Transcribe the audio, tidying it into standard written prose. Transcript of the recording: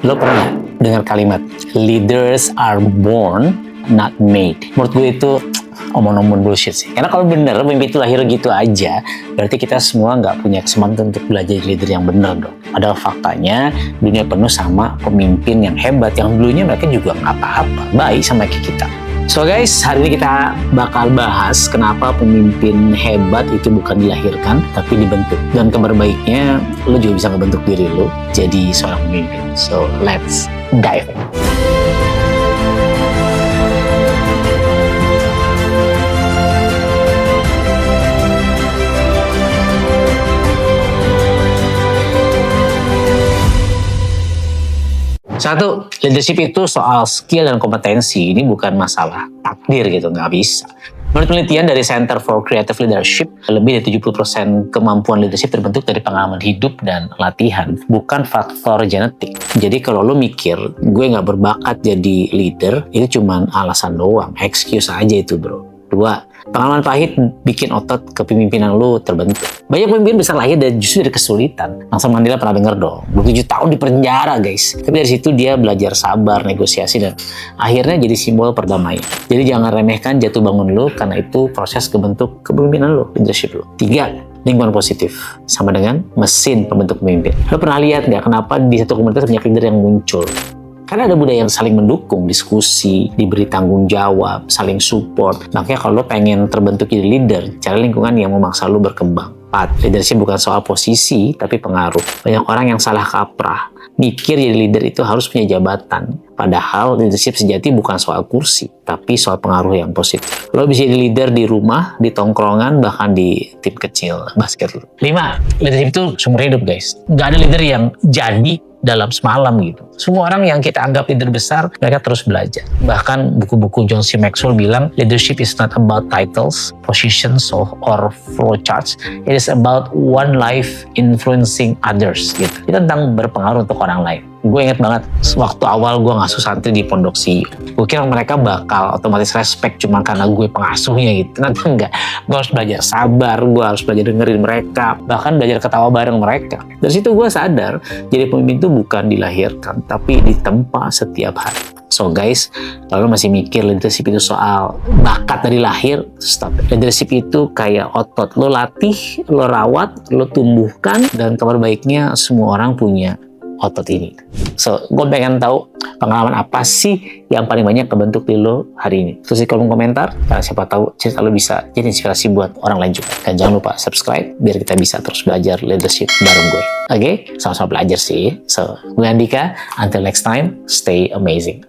Lo pernah dengar kalimat leaders are born, not made? Menurut gue itu omong-omong bullshit sih. Karena kalau bener pemimpin itu lahir gitu aja, berarti kita semua nggak punya kesempatan untuk belajar leader yang bener dong. Padahal faktanya dunia penuh sama pemimpin yang hebat, yang dulunya mereka juga nggak apa-apa, baik sama kayak kita. So guys, hari ini kita bakal bahas kenapa pemimpin hebat itu bukan dilahirkan, tapi dibentuk. Dan kabar baiknya, lo juga bisa ngebentuk diri lo jadi seorang pemimpin. So let's dive in. Satu, leadership itu soal skill dan kompetensi. Ini bukan masalah takdir gitu, nggak bisa. Menurut penelitian dari Center for Creative Leadership, lebih dari 70% kemampuan leadership terbentuk dari pengalaman hidup dan latihan, bukan faktor genetik. Jadi kalau lo mikir, gue nggak berbakat jadi leader, itu cuma alasan doang, excuse aja itu bro. Dua, pengalaman pahit bikin otot kepemimpinan lo terbentuk. Banyak pemimpin bisa lahir justru dari kesulitan. Nelson Mandela pernah dengar dong, 27 tahun di penjara guys. Tapi dari situ dia belajar sabar, negosiasi, dan akhirnya jadi simbol perdamaian. Jadi jangan remehkan jatuh bangun lo, karena itu proses kebentuk kepemimpinan lo, leadership lo. Tiga, lingkungan positif sama dengan mesin pembentuk pemimpin. Lo pernah lihat nggak kenapa di satu komunitas banyak leader yang muncul? Karena ada budaya yang saling mendukung, diskusi, diberi tanggung jawab, saling support. Makanya kalau lo pengen terbentuk jadi leader, cari lingkungan yang memaksa lo berkembang. 4. Leadership bukan soal posisi, tapi pengaruh. Banyak orang yang salah kaprah, mikir jadi leader itu harus punya jabatan. Padahal leadership sejati bukan soal kursi, tapi soal pengaruh yang positif. Lo bisa jadi leader di rumah, di tongkrongan, bahkan di tim kecil basket lo. 5. Leadership itu sumber hidup guys. Nggak ada leader yang jadi dalam semalam gitu. Semua orang yang kita anggap leader besar, mereka terus belajar. Bahkan buku-buku John C. Maxwell bilang, leadership is not about titles, positions, or flowcharts. It is about one life influencing others gitu. Itu tentang berpengaruh untuk orang lain. Gue inget banget, waktu awal gue ngasuh santri di Pondok Si. Gue kira mereka bakal otomatis respect cuma karena gue pengasuhnya gitu. Nanti enggak. Gue harus belajar sabar, gue harus belajar dengerin mereka, bahkan belajar ketawa bareng mereka. Dari situ gue sadar, jadi pemimpin itu bukan dilahirkan, tapi ditempa setiap hari. So guys, kalau masih mikir leadership itu soal bakat dari lahir, stop. Leadership itu kayak otot. Lo latih, lo rawat, lo tumbuhkan, dan kabar baiknya semua orang punya otot ini. So, gue pengen tahu pengalaman apa sih yang paling banyak kebentuk di lo hari ini. Terus di kolom komentar, karena siapa tahu cerita lo bisa jadi inspirasi buat orang lain juga. Dan jangan lupa subscribe biar kita bisa terus belajar leadership bareng gue. Oke? Sama-sama belajar sih. So, gue Andika. Until next time, stay amazing.